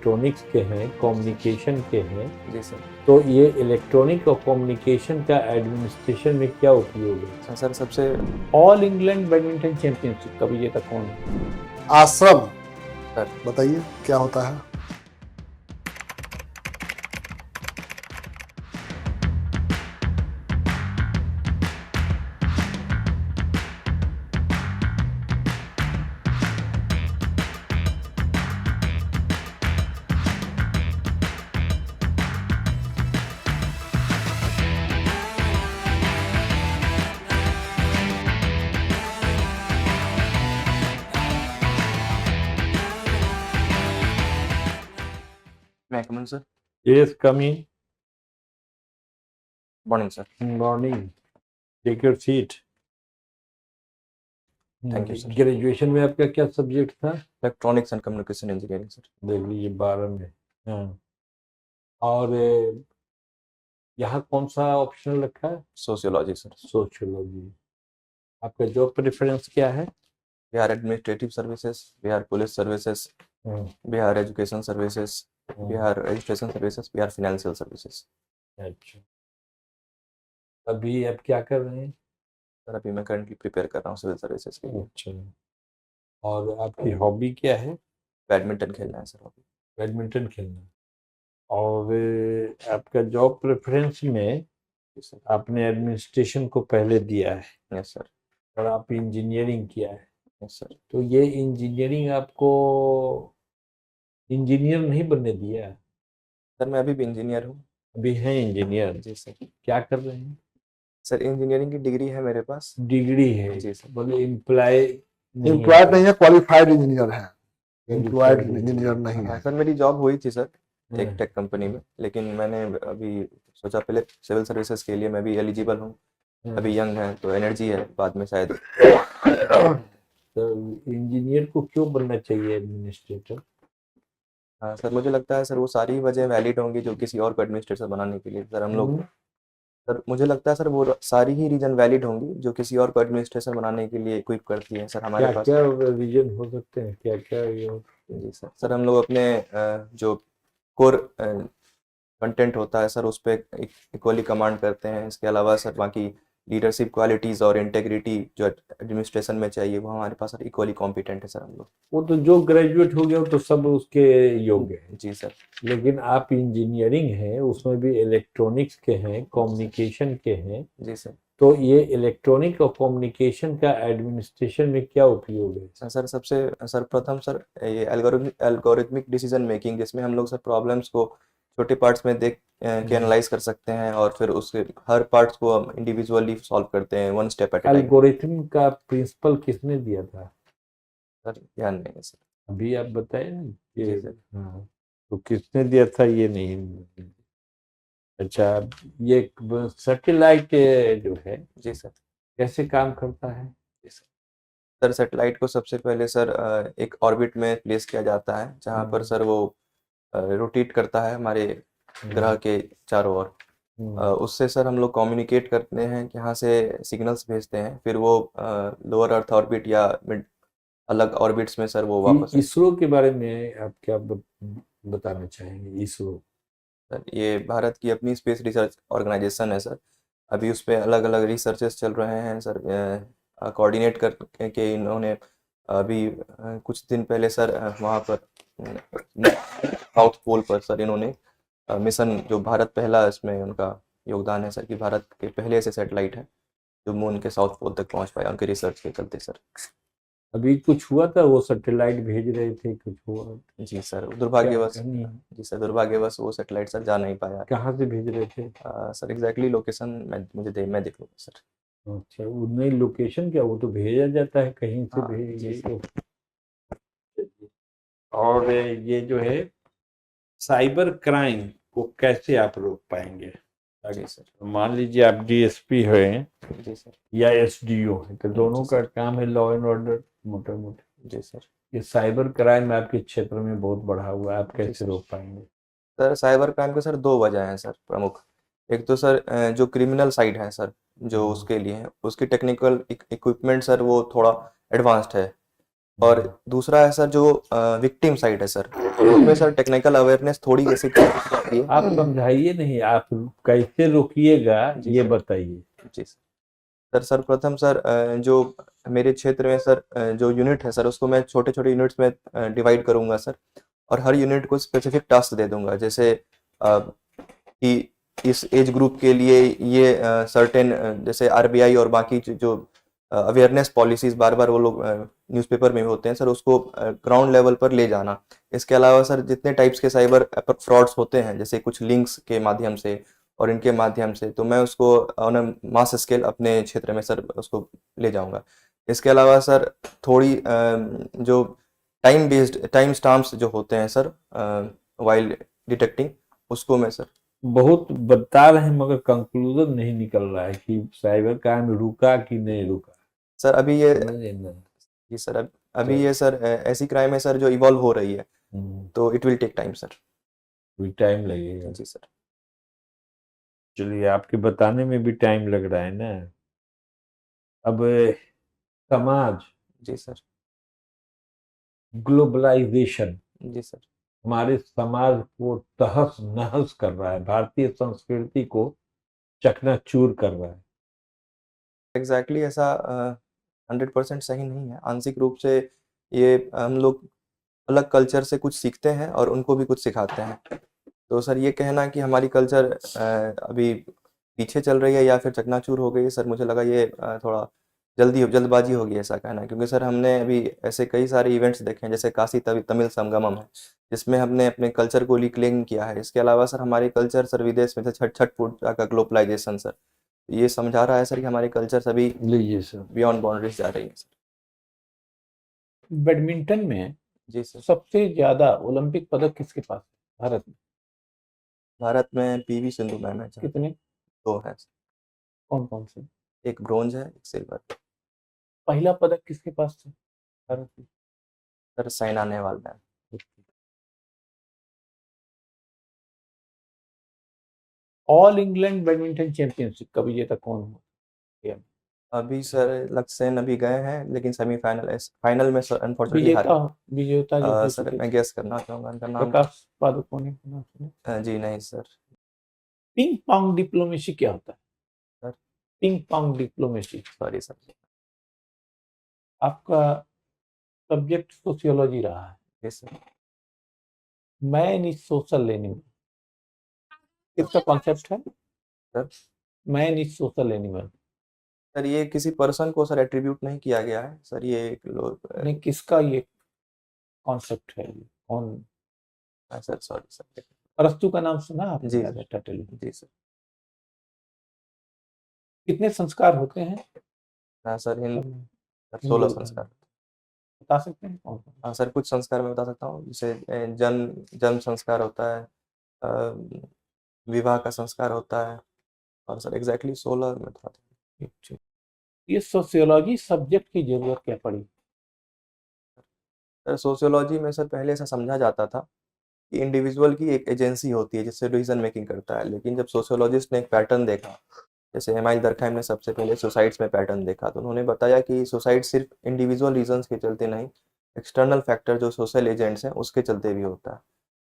Electronics के हैं, communication के हैं, जी सर। तो ये इलेक्ट्रॉनिक और कम्युनिकेशन का एडमिनिस्ट्रेशन में क्या उपयोग है? सर सबसे ऑल इंग्लैंड बैडमिंटन चैंपियनशिप का विजेता कौन है? आश्रम। सर बताइए क्या होता है? May I come in sir. Yes, come in. Morning sir. Morning. Take your seat. Thank you, sir. Graduation में आपका क्या सब्जेक्ट था? Electronics and communication engineering sir. देख लीजिए 12 में। हाँ। और यहाँ कौन सा ऑप्शनल रखा है? Sociology sir. सोशियोलॉजी। आपका जॉब प्रेफरेंस क्या है? Bihar administrative services, Bihar police services, Bihar education services, Bihar registration services, Bihar financial services. अच्छा, अभी आप क्या कर रहे हैं? सर अभी मैं करंटली प्रिपेयर कर रहा हूँ सिविल सर्विसेज के लिए। अच्छा, और आपकी हॉबी क्या है? बैडमिंटन खेलना है सर अभी। बैडमिंटन खेलना। और आपका जॉब प्रेफरेंस में सर आपने एडमिनिस्ट्रेशन को पहले दिया है यस सर। और आप इंजीनियरिंग किया है, यस सर। तो ये इंजीनियरिंग आपको इंजीनियर नहीं बनने दिया? सर मैं अभी भी इंजीनियर हूँ। अभी हैं इंजीनियर? जी सर। क्या कर रहे हैं? सर इंजीनियरिंग की डिग्री है मेरे पास। डिग्री है? जी सर। बोले एम्प्लॉय एम्प्लॉयड नहीं है, क्वालिफाइड इंजीनियर है। एम्प्लॉयड इंजीनियर नहीं हाँ है। सर मेरी जॉब हुई थी सर एक हाँ। टेक कंपनी में, लेकिन मैंने अभी सोचा पहले सिविल सर्विसेज के लिए मैं भी एलिजिबल हूँ। अभी यंग है तो एनर्जी है, बाद में शायद। तो इंजीनियर को क्यों बनना चाहिए एडमिनिस्ट्रेटर? हाँ सर मुझे लगता है सर वो सारी वजह वैलिड होंगी जो किसी और को एडमिनिस्ट्रेटर बनाने के लिए सर हम लोग। सर मुझे लगता है सर वो सारी ही रीजन वैलिड होंगी जो किसी और को एडमिनिस्ट्रेशन बनाने के लिए इक्विप करती है सर हमारे क्या पास। क्या रीजन हो सकते हैं, क्या क्या ये हो सकते हैं? जी सर। सर हम लोग अपने जो कोर कंटेंट होता है सर उस पर इक्वली कमांड करते हैं। इसके अलावा सर बाकी लीडरशिप क्वालिटीज़ और इंटेग्रिटी जो एडमिनिस्ट्रेशन में चाहिए वो हमारे पास सर इक्वली कॉम्पिटेंट है सर हम लोग। वो तो जो ग्रेजुएट हो गया वो तो सब उसके योग्य है, जी सर। लेकिन आप इंजीनियरिंग है, उसमें भी इलेक्ट्रॉनिक्स के हैं, कम्युनिकेशन के हैं, जी सर। तो ये इलेक्ट्रॉनिक और कम्युनिकेशन का एडमिनिस्ट्रेशन में क्या उपयोग है? सर सबसे सर्वप्रथम सर ये एल्गोरिथमिक डिसीजन मेकिंग, जिसमें हम लोग सर प्रॉब्लम्स को छोटे पार्ट्स में देख के एनालाइज कर सकते हैं और फिर उसके हर पार्ट्स को हम इंडिविजुअली सॉल्व करते हैं one step at A time. Algorithm का प्रिंसिपल किसने दिया था? सर ध्यान नहीं है सर। अभी आप बताए ना जी कि सर। हाँ, तो किसने दिया था ये नहीं। अच्छा, ये सैटेलाइट जो है जी सर। कैसे काम करता है? जी सर। सर सैटेलाइट को सबसे पहले सर एक ऑर्बिट में प्लेस किया जाता है जहाँ पर सर वो रोटेट करता है हमारे ग्रह के चारों ओर। उससे सर हम लोग कम्युनिकेट करते हैं कि यहाँ से सिग्नल्स भेजते हैं, फिर वो लोअर अर्थ ऑर्बिट या मिड अलग ऑर्बिट्स में सर वो वापस इसरो के बारे में आप क्या बताना चाहेंगे? इसरो सर ये भारत की अपनी स्पेस रिसर्च ऑर्गेनाइजेशन है सर। अभी उस पर अलग अलग रिसर्चेस चल रहे हैं सर। कोऑर्डिनेट करके इन्होंने अभी कुछ दिन पहले सर वहाँ पर साउथ पोल पर सर इन्होंने मिशन, जो भारत पहला इसमें उनका योगदान है सर कि भारत के पहले ऐसे सैटेलाइट है जो मून के साउथ पोल तक पहुँच पाया उनके रिसर्च के चलते सर। अभी कुछ हुआ था, वो सैटेलाइट भेज रहे थे, कुछ हुआ? जी सर दुर्भाग्यवश। क्या? जी सर दुर्भाग्यवश वो सैटेलाइट सर जा नहीं पाया। कहाँ से भेज रहे थे? सर एग्जैक्टली लोकेशन मैं देख लूँगा सर। अच्छा, वो नहीं, लोकेशन क्या, वो तो भेजा जाता है कहीं से हाँ, भेज जी ये तो। और ये जो है साइबर क्राइम को कैसे आप रोक पाएंगे? जी सर। मान लीजिए आप डीएसपी हैं जी सर। या एसडीओ है, तो दोनों जी का सर। काम है लॉ एंड ऑर्डर मोटा मोटा। जी सर। ये साइबर क्राइम आपके क्षेत्र में बहुत बढ़ा हुआ है, आप जी कैसे सर। रोक पाएंगे? सर साइबर क्राइम के सर दो वजह हैं सर प्रमुख। एक तो सर जो क्रिमिनल साइड है सर जो उसके लिए है, उसकी टेक्निकल इक्विपमेंट सर वो थोड़ा एडवांस्ड है। और दूसरा है सर जो विक्टिम साइड है सर, उसमें सर टेक्निकल अवेयरनेस थोड़ी ऐसी कम जाती है। आप समझाइए नहीं, आप कैसे रोकिएगा जी ये सर। बताइए। जी सर। सर्वप्रथम सर जो मेरे क्षेत्र में सर जो यूनिट है सर उसको मैं छोटे छोटे यूनिट्स में डिवाइड करूंगा सर, और हर यूनिट को स्पेसिफिक टास्क दे दूंगा, जैसे कि इस एज ग्रुप के लिए ये सर्टेन जैसे आरबीआई और बाकी जो अवेयरनेस पॉलिसीज बार बार वो लोग न्यूज़पेपर में भी होते हैं सर, उसको ग्राउंड लेवल पर ले जाना। इसके अलावा सर जितने टाइप्स के साइबर फ्रॉड्स होते हैं, जैसे कुछ लिंक्स के माध्यम से और इनके माध्यम से, तो मैं उसको ऑन अ मास स्केल अपने क्षेत्र में सर उसको ले जाऊंगा। इसके अलावा सर थोड़ी जो टाइम बेस्ड टाइम स्टाम्प्स जो होते हैं सर वाइल डिटेक्टिंग, उसको मैं सर बहुत बता रहे हैं मगर कंक्लूजन नहीं निकल रहा है कि साइबर क्राइम रुका कि नहीं रुका। सर अभी ये समझे ना? जी सर अभी ये सर ऐसी क्राइम है सर जो इवॉल्व हो रही है, तो it will take time sir. कोई टाइम लगेगा। जी सर। चलिए, आपके बताने में भी टाइम लग रहा है ना। अब समाज, जी सर। ग्लोबलाइजेशन जी सर। हमारे समाज को तहस नहस कर रहा है, भारतीय संस्कृति को चकनाचूर कर रहा है। एग्जैक्टली ऐसा 100% सही नहीं है। आंशिक रूप से ये हम लोग अलग कल्चर से कुछ सीखते हैं और उनको भी कुछ सिखाते हैं। तो सर ये कहना कि हमारी कल्चर अभी पीछे चल रही है या फिर चकनाचूर हो गई है, सर मुझे लगा ये थोड़ा जल्दबाजी होगी ऐसा कहना, क्योंकि सर हमने अभी ऐसे कई सारे इवेंट्स देखे हैं, जैसे काशी तमिल संगमम है, जिसमें हमने अपने कल्चर को रिक्लेम किया है। इसके अलावा सर हमारे कल्चर सर विदेश में, छठ छठ पूजा का ग्लोबलाइजेशन सर, ये समझा रहा है सर कि हमारे कल्चर सभी लीजिए सर। बियॉन्ड बाउंड्रीज जा रही है सर। बैडमिंटन में जी सर। सबसे ज्यादा ओलंपिक पदक किसके पास है भारत में? भारत में पीवी सिंधु मैम है सर, कितने? 2 है सर। कौन कौन से? एक ब्रोंज है, एक सिल्वर। पहला पदक किसके पास था भारत में? Sir Saina Nehwal ma'am. All England badminton championship का विजेता कौन हुआ? अभी सर लक्ष्य सेन अभी गए हैं, लेकिन फाइनल में सर अनफॉर्चुनेटली हारे। विजेता जो हो सर चुके मैं थे। गेस करना चाहूंगा उनका नाम। प्रकाश पादुकोणे का नाम सुने? जी नहीं सर। पिंग पोंग डिप्लोमेसी क्या होता है? Sir ping pong diplomacy. Sorry sir. आपका सब्जेक्ट सोशियोलॉजी रहा है। Yes sir. Man is social animal, किसका कॉन्सेप्ट है? Sir man is social animal. Sir ये किसी पर्सन को सर एट्रीब्यूट नहीं किया गया है सर, ये एक लोग नहीं, किसका ये कॉन्सेप्ट है? कौन? Sir sorry sir. अरस्तु का नाम सुना आपने? जी याद है टटली? जी सर। कितने संस्कार होते हैं? हाँ सर हिंदू 16 धर्म संस्कार। में? बता सकते हैं कौन कौन? हाँ सर कुछ संस्कार मैं बता सकता हूँ, जैसे जन्म संस्कार होता है, अ, विवाह का संस्कार होता है, और सर एग्जैक्टली 16 में था। ठीक। ये सोशियोलॉजी सब्जेक्ट की जरूरत क्या पड़ी? सर सोशियोलॉजी में सर पहले ऐसा समझा जाता था कि इंडिविजुअल की एक एजेंसी होती है जिससे डिसीजन मेकिंग करता है, लेकिन जब सोशियोलॉजिस्ट ने एक पैटर्न देखा, जैसे एमाइल दरखाइम ने सबसे पहले सुसाइड्स में पैटर्न देखा, तो उन्होंने बताया कि सुसाइड सिर्फ इंडिविजुअल रीजंस के चलते नहीं, एक्सटर्नल फैक्टर जो सोशल एजेंट्स हैं उसके चलते भी होता है।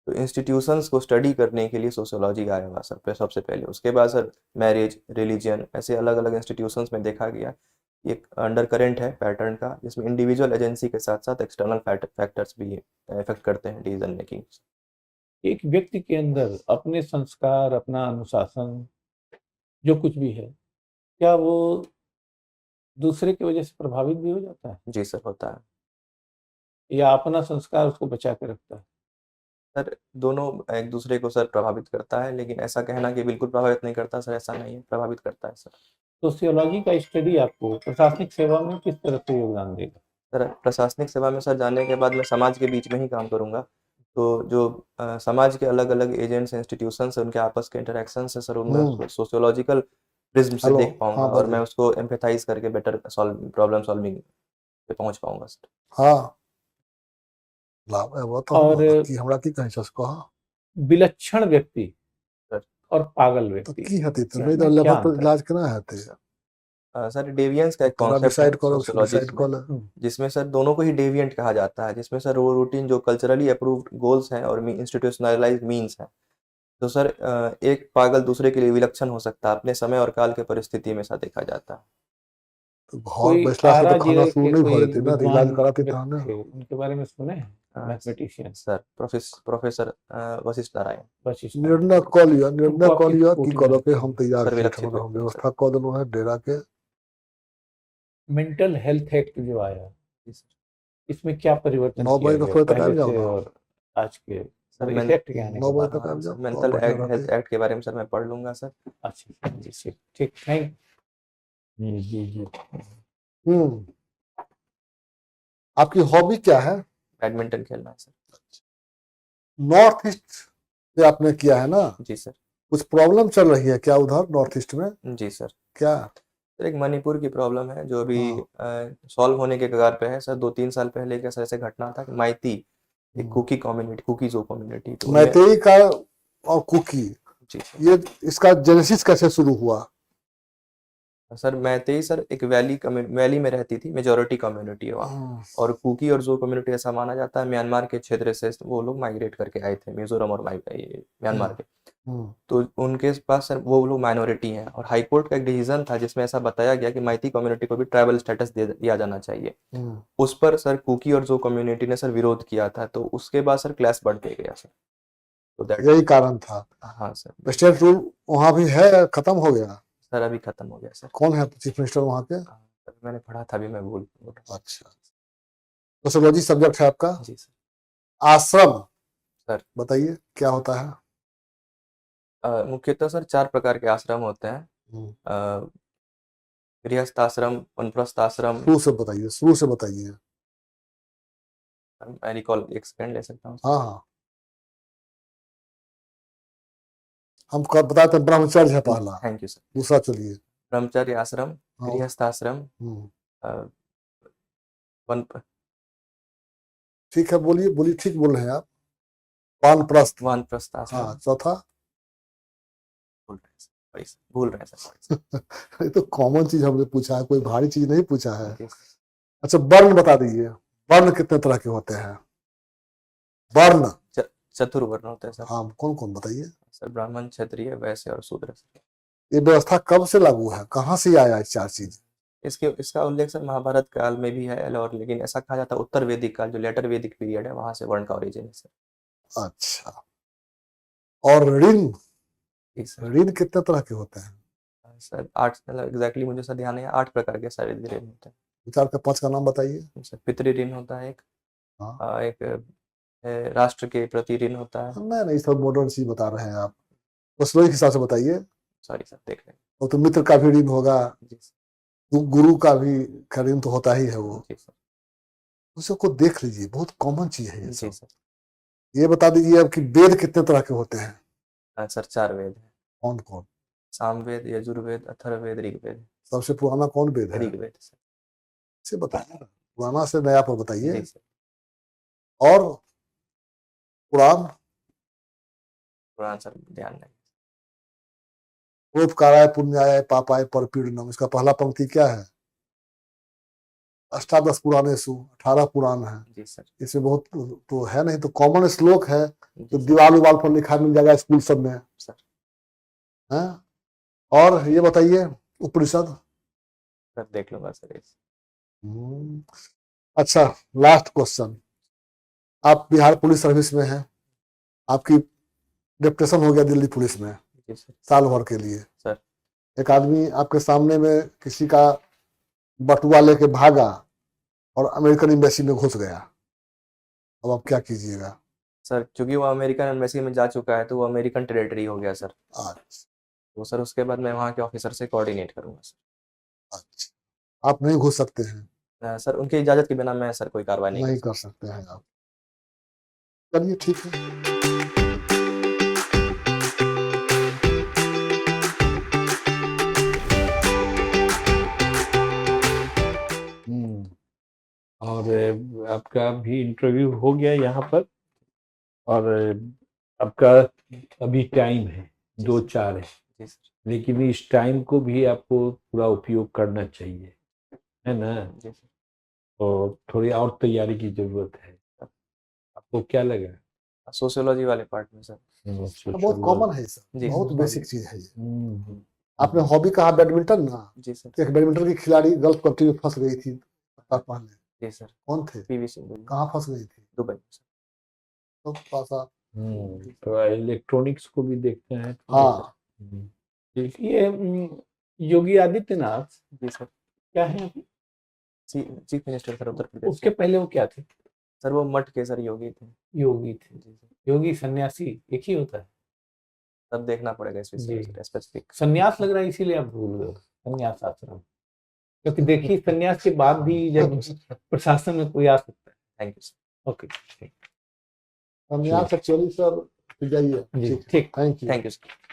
तो इंस्टीट्यूशंस को स्टडी करने के लिए सोशियोलॉजी आया हुआ सर सबसे पहले। उसके बाद सर मैरिज, रिलीजन, ऐसे अलग अलग इंस्टीट्यूशंस में देखा गया एक अंडर करेंट है पैटर्न का, जिसमें इंडिविजुअल एजेंसी के साथ साथ एक्सटर्नल फैक्टर्स भी इफेक्ट करते हैं डिसीजन मेकिंग। एक व्यक्ति के अंदर अपने संस्कार, अपना अनुशासन, जो कुछ भी है, क्या वो दूसरे की वजह से प्रभावित भी हो जाता है, जी सर होता है। या अपना संस्कार उसको बचा के रखता है? सर दोनों एक दूसरे को सर प्रभावित करता है, लेकिन ऐसा कहना कि बिल्कुल प्रभावित नहीं करता सर, ऐसा नहीं है, प्रभावित करता है सर। सोशियोलॉजी का स्टडी आपको प्रशासनिक सेवा में किस तरह से योगदान देगा? सर प्रशासनिक सेवा में सर जाने के बाद मैं समाज के बीच में ही काम करूंगा, तो जो समाज के अलग अलग एजेंट्स, इंस्टीट्यूशंस हैं, उनके आपस के इंटरेक्शंस है सर, उनमें सोशियोलॉजिकल प्रिज्म से हेलो, देख पाऊंगा, हाँ और मैं बाजी। उसको एम्पैथाइज करके बेटर प्रॉब्लम सॉल्विंग पे पहुंच पाऊंगा सर। हाँ लाभ है वो तो और कि हमरा की कहे छस कहा विलक्षण व्यक्ति सर और पागल तो व्यक्ति की हती तो क्या नहीं तो क्या लेवल पर अंतर है? इलाज केना हेतै? सर डेविएंस का एक थोड़ा कॉन्सेप्ट है डिसाइड करो, सोशियोलॉजी डिसाइड कर लो। जिसमें सर दोनों को ही डेविएंट कहा जाता है, जिसमें सर वो रूटीन जो कल्चरली अप्रूव्ड गोल्स हैं और इंस्टीट्यूशनलाइज्ड मीन्स हैं। तो सर एक पागल दूसरे के लिए विलक्षण हो सकता है, अपने समय और काल के परिस्थिति में ऐसा देखा जाता है। तो बहुत कोई बैचलर्स में आरा तो खाना जिले शुरू के नहीं कोई भरे थे ना, तो विद्वान इलाज कराते व्यक्ति था ना। थे, उनके बारे में सुने हैं? Mathematician sir professor Vashishtha Narayan Vashishtha निर्णय कऽ लिअ, निर्णय उनको कऽ आपकी लिअ कोटि की में करऽ के रखें। हम तैयार सर छी, विलक्षित हम व्यक्ति, व्यवस्था कऽ देलहुँ है डेरा के। मेंटल हेल्थ एक्ट जो आया, जी सर। इसमें क्या परिवर्तन 9 किया बजे गया थोड़े तक पहले आबि जाओ से ना। और आज के सर इफेक्ट के आने 9 के बजे बाद? तक आबि जाओ तो मेंटल बढ़िया हेल्थ रहते। एक्ट के बारे में सर मैं पढ़ लूंगा सर। अच्छा जी, ठीक ठीक, थैंक जी। आपकी हॉबी क्या है? बैडमिंटन खेलना है सर। नॉर्थ ईस्ट से आपने किया है ना? जी सर। कुछ प्रॉब्लम चल रही है क्या उधर नॉर्थ ईस्ट में? जी सर। क्या? सर एक मणिपुर की प्रॉब्लम है जो अभी हाँ। सॉल्व होने के कगार पे है सर। 2-3 साल पहले एक ऐसे घटना था कि माइती एक कुकी कम्युनिटी, कुकी जो कम्युनिटी, तो उनमें मैतेई का और कुकी, जी सर। ये इसका जेनेसिस कैसे शुरू हुआ? सर मैतेई सर एक वैली में रहती थी, मेजोरिटी कम्युनिटी है वहाँ। और कुकी और जो कम्युनिटी ऐसा माना जाता है म्यांमार के क्षेत्र से वो लोग माइग्रेट करके आए थे, मिजोरम और म्यांमार के। तो उनके पास सर वो लोग माइनॉरिटी हैं, और हाई कोर्ट का एक डिसीजन था जिसमें ऐसा बताया गया कि माइती कम्युनिटी को भी ट्राइबल स्टेटस दिया जाना चाहिए। उस पर सर कुकी और जो कम्युनिटी ने सर विरोध किया था, तो उसके बाद सर क्लैश बढ़ते गया सर। तो दैट यही कारण था। हाँ सर। स्टेट रूल वहाँ भी है, खत्म हो गया? सर अभी खत्म हो गया सर। कौन है चीफ मिनिस्टर वहाँ के? मैंने पढ़ा था, अभी मैं भूल। अच्छा, सोशियोलॉजी सब्जेक्ट है आपका? जी सर। आश्रम सर बताइए क्या होता है? मुख्यतः सर 4 प्रकार के आश्रम होते हैं। गृहस्थ आश्रम, वानप्रस्थ आश्रम। शुरू से बताइए, शुरू से बताइए। मैं रिकॉल एक सेकंड ले सकता हूँ। हाँ, हम कब बताते हैं? ब्रह्मचर्य है पहला, थैंक यू सर। दूसरा चलिए। ब्रह्मचर्य आश्रम, हाँ। गृहस्थ आश्रम, वन ठीक है, बोलिए बोलिए, ठीक बोल रहे हैं आप। वानप्रस्थ। वानप्रस्थ आश्रम। हाँ, चौथा? भूल रहे हैं सर। ये तो कॉमन चीज हमने पूछा है, कोई भारी चीज नहीं पूछा है। जी। अच्छा, वर्ण बता दीजिए, वर्ण कितने तरह के होते हैं? वर्ण चतुर्वर्ण होते हैं सर। हाँ, कौन कौन बताइए? सर ब्राह्मण, क्षत्रिय, वैश्य और शूद्र। ये व्यवस्था कब से लागू है, कहाँ से आया ये 4 चीज? इसका उल्लेख सर महाभारत काल में भी है, और लेकिन ऐसा कहा जाता है उत्तर वैदिक काल जो लेटर वैदिक पीरियड है वहां से वर्ण का ओरिजिन है सर। अच्छा, और ऋण? जी सर। ऋण कितने तरह के होते हैं? सर 8, एग्जैक्टली मुझे सर ध्यान नहीं है, 8 प्रकार के सारे ऋण होते हैं। 4 का 5 का नाम बताइए। सर पितृ ऋण होता है एक। हाँ। एक राष्ट्र के प्रति ऋण होता है। नहीं, सब मॉडर्न चीज बता रहे हैं आप, उस के हिसाब से बताइए। सॉरी सर, देख लें। और तो मित्र का भी ऋण होगा, जी सर। गुरु का भी ऋण तो होता ही है, वो जी सर। उसको देख लीजिए, बहुत कॉमन चीज है ये जी सब। सर। ये बता दीजिए अब कि वेद कितने तरह के होते हैं? सर 4 वेद है। कौन कौन? सामवेद, यजुर्वेद, अथर्ववेद, ऋग्वेद। सबसे पुराना कौन वेद है? ऋग्वेद सर। इसे बताइए ना, पुराना से नया पर बताइए। जी सर। और पुराण? पुराण सर ध्यान नहीं। उपकाराय पुण्याय पापाय परपीड़नम, इसका पहला पंक्ति क्या है? अष्टादश पुराणेषु, 18 पुराण है। जी सर। इसमें बहुत तो है नहीं, तो कॉमन श्लोक है तो जी दीवार उवाल पर लिखा मिल जाएगा स्कूल सब में सर। है। और ये बताइए उपनिषद? सर देख लूंगा सर। अच्छा, लास्ट क्वेश्चन, आप बिहार पुलिस सर्विस में हैं, आपकी डिप्टेशन हो गया दिल्ली पुलिस में जी सर। साल भर के लिए। सर। एक आदमी आपके सामने में किसी का बटुआ लेके भागा और अमेरिकन एम्बेसी में घुस गया, अब आप क्या कीजिएगा? सर क्योंकि वो अमेरिकन एम्बेसी में जा चुका है तो वो अमेरिकन टेरिटरी हो गया सर। अच्छा, तो सर उसके बाद मैं वहाँ के ऑफिसर से कोऑर्डिनेट करूंगा सर। अच्छा, आप नहीं घुस सकते हैं? सर उनकी इजाजत के बिना मैं सर कोई कार्रवाई नहीं नहीं कर सकते हैं आप? चलिए ठीक है। और आपका भी इंटरव्यू हो गया यहाँ पर, और आपका अभी टाइम है 2:04 है। जी सर। लेकिन इस टाइम को भी आपको पूरा उपयोग करना चाहिए, है ना। जी सर। और थोड़ी और तैयारी की जरूरत है। आपको क्या लगा? सोशियोलॉजी वाले पार्ट में सर। बहुत कॉमन है सर, जी बहुत सर। बेसिक चीज है ये। हम्म, आपने हॉबी कहा बैडमिंटन ना, जी सर। तो एक बैडमिंटन की खिलाड़ी गल्फ कंट्री में फंस गई थी पहले, जी सर। कौन थे, पीवी सिंधु। कहाँ फंस गई थी? दुबई में सर। तो पासा। तो इलेक्ट्रॉनिक्स को भी देखते हैं। हाँ हम्म, ठीक, ये योगी आदित्यनाथ जी सर। क्या है अभी? Chief minister sir Uttar Pradesh उसके पहले वो क्या थे? सर। वो मठ के सर योगी थे। योगी थे। जी सर। योगी सन्यासी एक ही होता है? तब देखना पड़ेगा इस विषय में जी। Sir specific. सन्यास लग रहा है इसीलिए आप भूल गए सन्यास आश्रम, क्योंकि देखिए सन्यास के बाद भी जब प्रशासन में कोई आ सकता है। Thank you sir. ओके संन्यास एक्चुअली सर, जाइए। जी ठीक, ठीक। Thank you. Thank you sir.